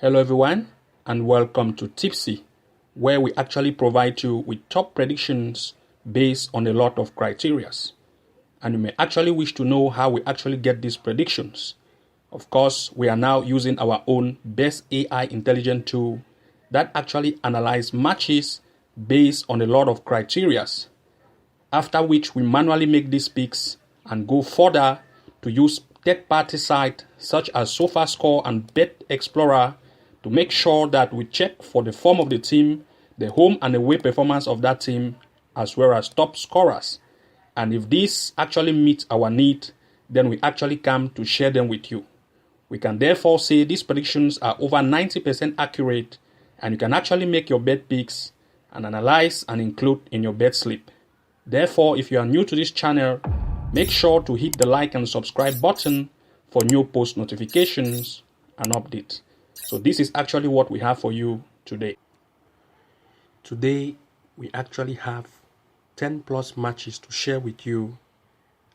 Hello everyone and welcome to Tipsy, where we actually provide you with top predictions based on a lot of criteria. And you may actually wish to know how we actually get these predictions. Of course, we are now using our own best AI intelligent tool that actually analyzes matches based on a lot of criteria. After which we manually make these picks and go further to use third-party sites such as SofaScore and Bet Explorer to make sure that we check for the form of the team, the home and away performance of that team, as well as top scorers. And if this actually meets our need, then we actually come to share them with you. We can therefore say these predictions are over 90% accurate, and you can actually make your bet picks and analyze and include in your bet slip. Therefore, if you are new to this channel, make sure to hit the like and subscribe button for new post notifications and updates. So this is actually what we have for you today. Today, we actually have 10 plus matches to share with you,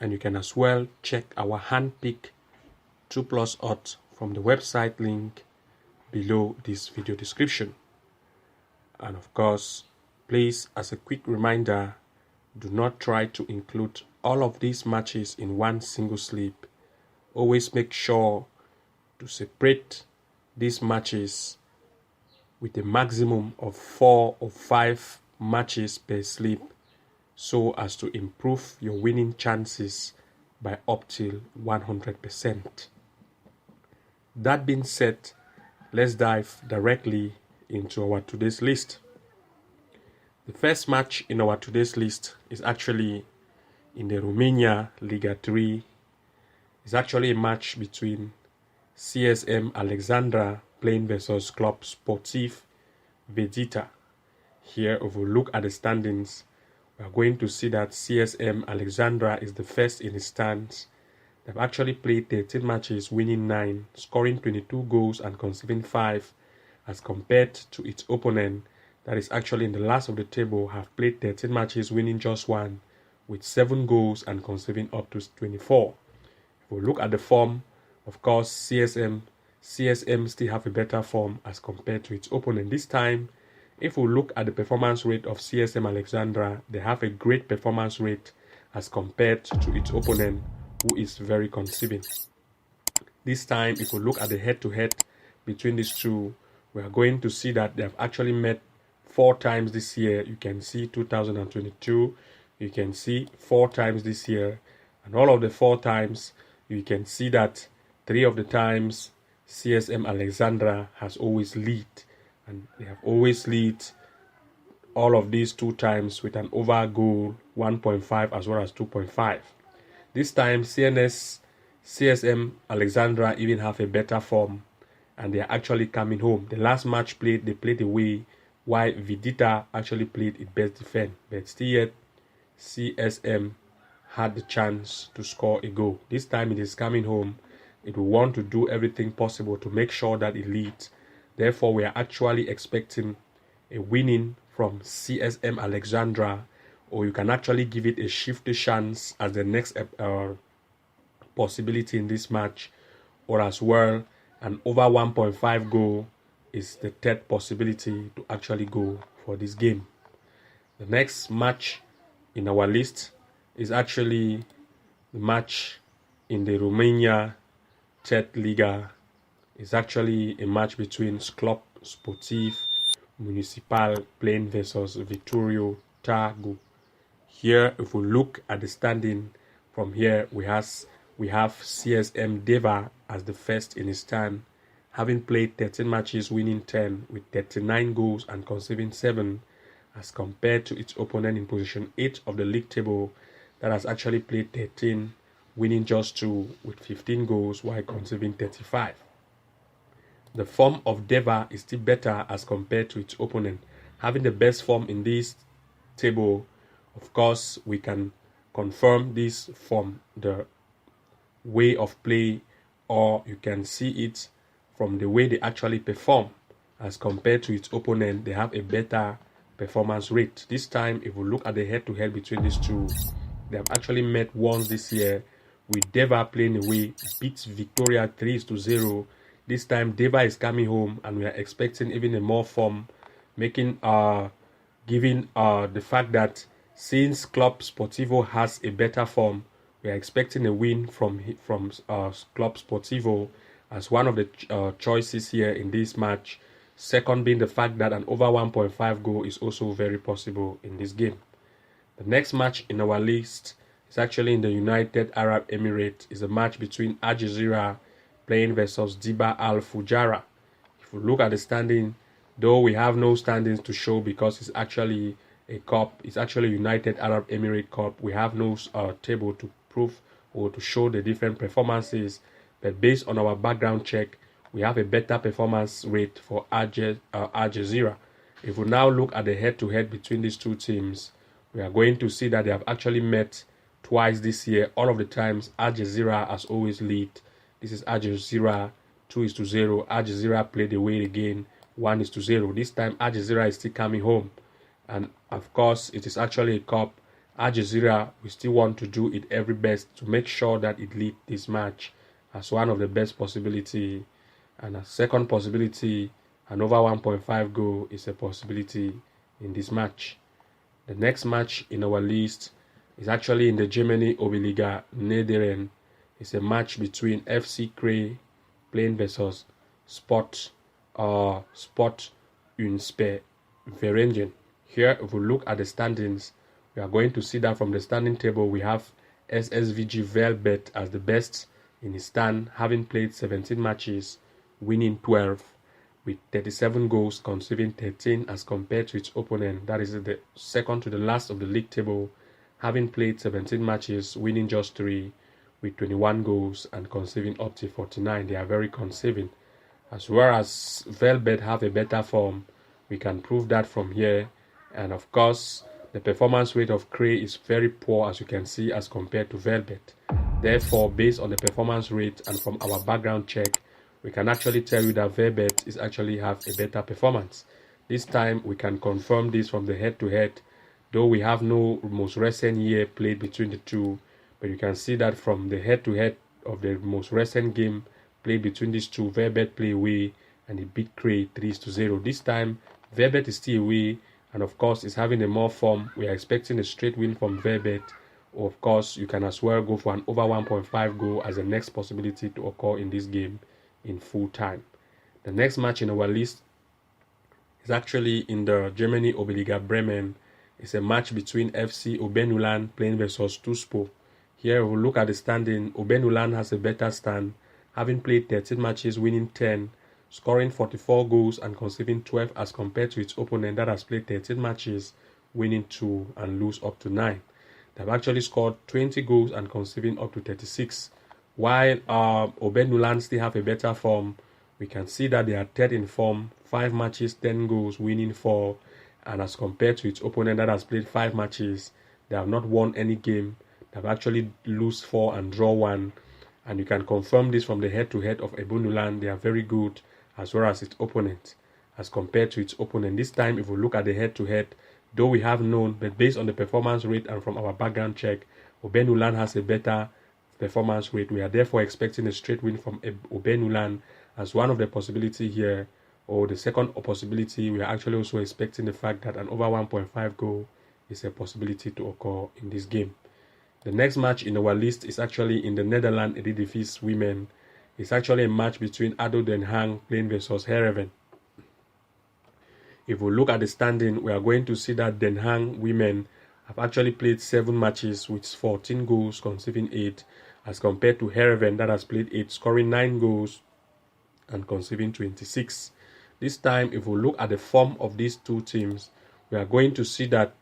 and you can as well check our hand-picked 2 plus odds from the website link below this video description. And of course, please, as a quick reminder, do not try to include all of these matches in one single slip. Always make sure to separate these matches with a maximum of 4 or 5 matches per slip so as to improve your winning chances by up till 100%. That being said, let's dive directly into our today's list. The first match in our today's list is actually in the Romania Liga 3. It's actually a match between CSM Alexandra playing versus Club Sportiv Vedita. Here, if we look at the standings, we are going to see that CSM Alexandra is the first in the stands. They've actually played 13 matches, winning 9, scoring 22 goals and conceding 5, as compared to its opponent that is actually in the last of the table, have played 13 matches, winning just 1, with 7 goals and conceding up to 24. If we look at the form, of course, CSM still have a better form as compared to its opponent. This time, if we look at the performance rate of CSM Alexandra, they have a great performance rate as compared to its opponent, who is very conceding. This time, if we look at the head-to-head between these two, we are going to see that they have actually met 4 times this year. You can see 2022, you can see 4 times this year, and all of the 4 times, you can see that 3 of the times CSM Alexandra has always lead, and they have always lead all of these 2 times with an over goal 1.5 as well as 2.5. This time CSM Alexandra even have a better form, and they are actually coming home. The last match they played away, while Vedita actually played its best defense, but still yet CSM had the chance to score a goal. This time it is coming home. It will want to do everything possible to make sure that it leads. Therefore, we are actually expecting a winning from CSM Alexandra, or you can actually give it a shifty chance as the next possibility in this match, or as well an over 1.5 goal is the third possibility to actually go for this game. The next match in our list is actually the match in the Romania Third Liga. It's actually a match between Club Sportiv Municipal playing versus Vittorio Târgu. Here, if we look at the standing from here, we have CSM Deva as the first in his stand, having played 13 matches, winning 10 with 39 goals and conceding 7, as compared to its opponent in position 8 of the league table that has actually played 13, winning just 2 with 15 goals while conceding 35. The form of Deva is still better as compared to its opponent, having the best form in this table. Of course, we can confirm this from the way of play, or you can see it from the way they actually perform. As compared to its opponent, they have a better performance rate. This time, if we look at the head-to-head between these two, they have actually met once this year, with Deva playing away, beats Victoria 3-0, This time Tday is coming home, and we are expecting even a more form, making given the fact that since Club Sportivo has a better form, we are expecting a win from Club Sportivo as one of the choices here in this match. Second being the fact that an over 1.5 goal is also very possible in this game. The next match in our list is actually in the United Arab Emirates. It's a match between Al Jazeera playing versus Diba Al Fujara. If we look at the standing, though we have no standings to show because it's actually a cup, it's actually United Arab Emirates Cup. We have no table to prove or to show the different performances, but based on our background check, we have a better performance rate for Al Jazeera. If we now look at the head-to-head between these two teams, we are going to see that they have actually met twice this year. All of the times, Al Jazeera has always lead. This is Al Jazeera 2-0. Al Jazeera played away again 1-0. This time, Al Jazeera is still coming home. And of course, it is actually a cup. Al Jazeera, we still want to do it every best to make sure that it leads this match as one of the best possibility. And a second possibility, an over 1.5 goal is a possibility in this match. The next match in our list is actually in the Germany Oberliga Niederrhein. It's a match between FC Kray playing versus Sport Unspe Vereniging. Here, if we look at the standings, we are going to see that from the standing table, we have SSVG Velbet as the best in his stand, having played 17 matches, winning 12, with 37 goals, conceding 13 as compared to its opponent. That is the second to the last of the league table, having played 17 matches, winning just 3, with 21 goals and conceding up to 49. They are very conceding. As well as Velbet have a better form, we can prove that from here. And of course, the performance rate of Kray is very poor, as you can see, as compared to Velbet. Therefore, based on the performance rate and from our background check, we can actually tell you that Velbet is actually have a better performance. This time, we can confirm this from the head-to-head, though we have no most recent year played between the two. But you can see that from the head-to-head of the most recent game played between these two, Velbet play away and he beat Kray 3-0. This time, Velbet is still away, and of course is having a more form. We are expecting a straight win from Velbet. Of course, you can as well go for an over 1.5 goal as the next possibility to occur in this game in full time. The next match in our list is actually in the Germany Oberliga Bremen. It's a match between FC Obernulan playing versus Tuspo. Here we look at the standing. Obernulan has a better stand, having played 13 matches, winning 10, scoring 44 goals and conceding 12 as compared to its opponent that has played 13 matches, winning 2 and lose up to 9. They've actually scored 20 goals and conceding up to 36. While Obernulan still have a better form, we can see that they are third in form, 5 matches, 10 goals, winning 4. And as compared to its opponent that has played 5 matches, they have not won any game. They've actually lost 4 and draw 1. And you can confirm this from the head-to-head of Obernulan. They are very good as well as its opponent. As compared to its opponent, this time if we look at the head-to-head, though we have known, but based on the performance rate and from our background check, Obernulan has a better performance rate. We are therefore expecting a straight win from Obernulan as one of the possibility here. Or the second possibility, we are actually also expecting the fact that an over 1.5 goal is a possibility to occur in this game. The next match in our list is actually in the Netherlands Eredivisie Women. It's actually a match between ADO Den Haag playing versus Heerenveen. If we look at the standing, we are going to see that Den Haag women have actually played 7 matches with 14 goals, conceding 8, as compared to Heerenveen that has played 8, scoring 9 goals and conceding 26. This time, if we look at the form of these two teams, we are going to see that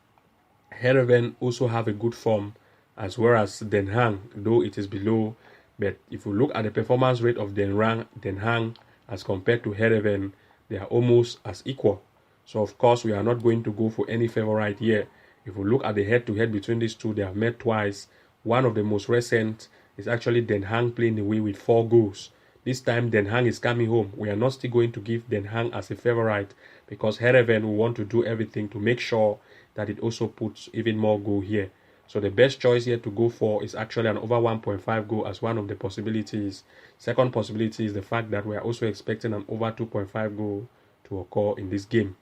Heerenveen also have a good form, as well as Den Haag, though it is below. But if we look at the performance rate of Den Haag as compared to Heerenveen, they are almost as equal. So of course, we are not going to go for any favorite here. If we look at the head-to-head between these two, they have met twice. One of the most recent is actually Den Haag playing away with 4 goals. This time, Den Haag is coming home. We are not still going to give Den Haag as a favorite because Heerenveen will want to do everything to make sure that it also puts even more goal here. So the best choice here to go for is actually an over 1.5 goal as one of the possibilities. Second possibility is the fact that we are also expecting an over 2.5 goal to occur in this game.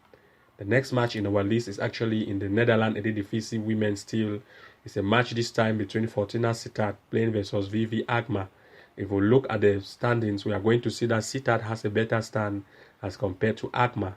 The next match in our list is actually in the Netherlands Eredivisie Women's Steel. It's a match this time between Fortuna Sittard playing versus VV Agma. If we look at the standings, we are going to see that Sittard has a better stand as compared to Agma.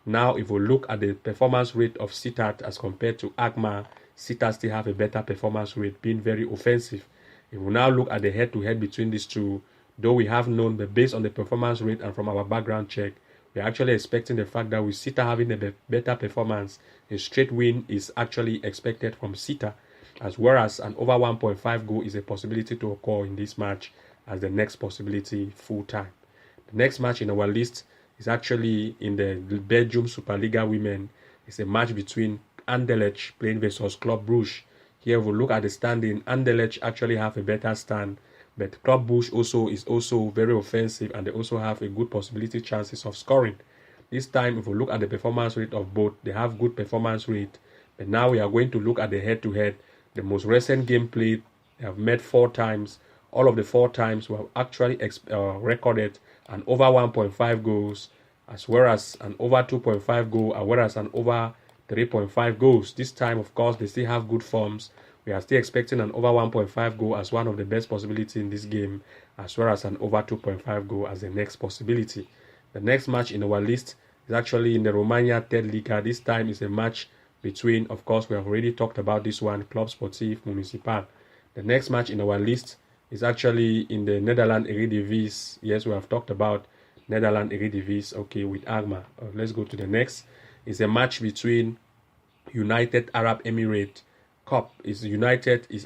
Now, if we look at the performance rate of Sittard as compared to Agma, Sittard still have a better performance rate, being very offensive. If we now look at the head-to-head between these two, though we have known, but based on the performance rate and from our background check, we are actually expecting the fact that with Sittard having a better performance, a straight win is actually expected from Sittard, as well as an over 1.5 goal is a possibility to occur in this match as the next possibility full time. The next match in our list is actually in the Belgium Superliga Women. It's a match between Anderlecht playing versus Club Brugge. Here we look at the standing. Anderlecht actually have a better stand, but Club Brugge is also very offensive, and they also have a good possibility chances of scoring. This time, if we look at the performance rate of both, they have good performance rate. But now we are going to look at the head-to-head. The most recent game played, they have met 4 times. All of the 4 times we have actually recorded an over 1.5 goals, as well as an over 2.5 goal, as well as an over 3.5 goals. This time, of course, they still have good forms. We are still expecting an over 1.5 goal as one of the best possibilities in this game, as well as an over 2.5 goal as the next possibility. The next match in our list is actually in the Romania Third Liga. This time is a match between, of course, we have already talked about this one, Club Sportif Municipal. The next match in our list is actually in the Netherlands Eredivisie. Yes, we have talked about Netherlands Eredivisie, okay, with Agma. Let's go to the next. It's a match between United Arab Emirates Cup. Is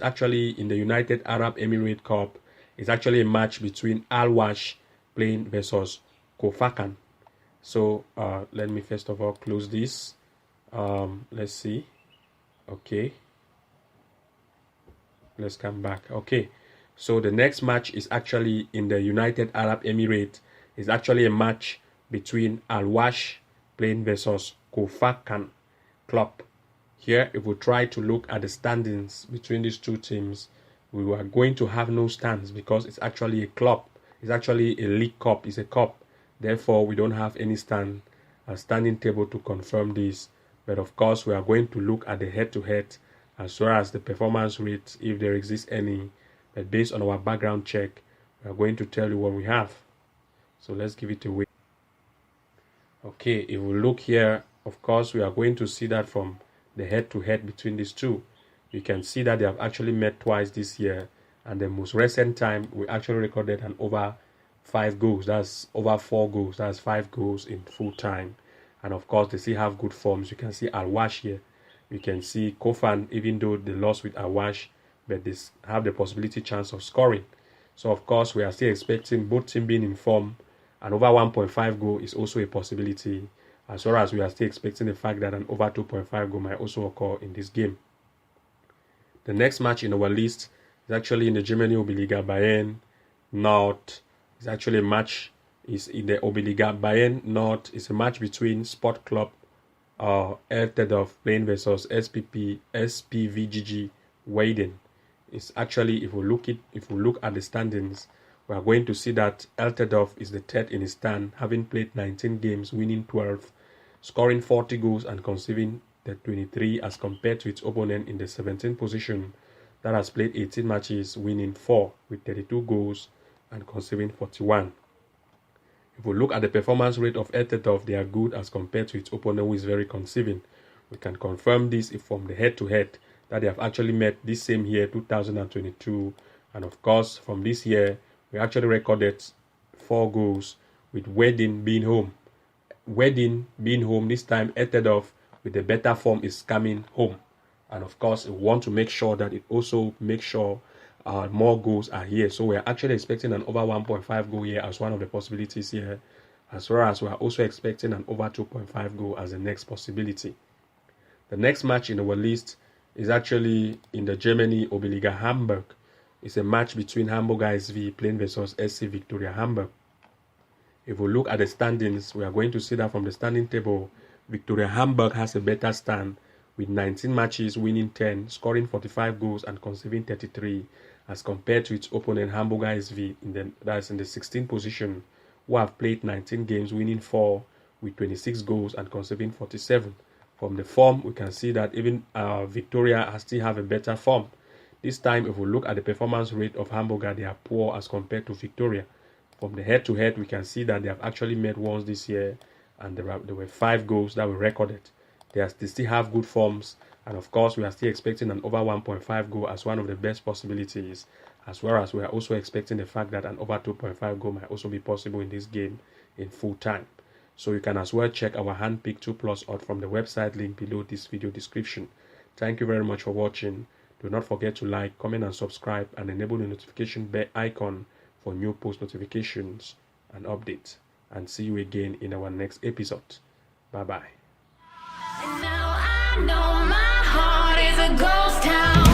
actually in the United Arab Emirates Cup. It's actually a match between Al Wash playing versus Kofakan. So let me first of all close this. Let's see. Okay. Let's come back. Okay. So the next match is actually in the United Arab Emirates. It's actually a match between Al Wash playing versus Kofakan Club. Here, if we try to look at the standings between these two teams, we are going to have no stands because it's actually a club. It's actually a league cup. It's a cup. Therefore, we don't have any standing table to confirm this. But of course, we are going to look at the head-to-head as well as the performance rate, if there exists any. But based on our background check, we are going to tell you what we have. So let's give it a wait. Okay, if we look here, of course, we are going to see that from the head-to-head between these two. You can see that they have actually met twice this year, and the most recent time we actually recorded an over 5 goals. That's over 4 goals. That's 5 goals in full time. And of course, they still have good forms. You can see Al Wash here. You can see Kofan, even though they lost with Al Wash, but they have the possibility chance of scoring. So of course, we are still expecting both teams being in form. An over 1.5 goal is also a possibility, as well as we are still expecting the fact that an over 2.5 goal might also occur in this game. The next match in our list is actually in the Germany Oberliga Bayern North. It's actually a match is in the Oberliga Bayern North. It's a match between Sport Club Tday playing versus SPVGG Weiden. It's actually, if we look at the standings, we are going to see that Tday is the third in his stand, having played 19 games, winning 12, scoring 40 goals and conceding the 23, as compared to its opponent in the 17th position that has played 18 matches, winning 4 with 32 goals and conceding 41. If we look at the performance rate of Tday, they are good as compared to its opponent, who is very conceding. We can confirm this from the head-to-head that they have actually met this same year, 2022, and of course from this year we actually recorded 4 goals, with Weiden being home. Weiden being home this time, Tday with the better form is coming home, and of course we want to make sure that it also makes sure more goals are here. So we are actually expecting an over 1.5 goal here as one of the possibilities here, as well as we are also expecting an over 2.5 goal as the next possibility. The next match in our list is actually in the Germany Oberliga Hamburg. It's a match between Hamburg SV playing versus SC Victoria Hamburg. If we look at the standings, we are going to see that from the standing table, Victoria Hamburg has a better stand with 19 matches, winning 10, scoring 45 goals and conceding 33, as compared to its opponent Hamburger SV that's in the 16th position, who have played 19 games, winning 4 with 26 goals and conceding 47. From the form, we can see that even Victoria still have a better form. This time, if we look at the performance rate of Hamburger, they are poor as compared to Victoria. From the head-to-head, we can see that they have actually made once this year, and there were 5 goals that were recorded. They still have good forms, and of course, we are still expecting an over 1.5 goal as one of the best possibilities, as well as we are also expecting the fact that an over 2.5 goal might also be possible in this game in full time. So you can as well check our handpicked 2+ odds from the website link below this video description. Thank you very much for watching. Do not forget to like, comment and subscribe, and enable the notification bell icon for new post notifications and updates. And see you again in our next episode. Bye bye. And now I know my heart is a ghost town.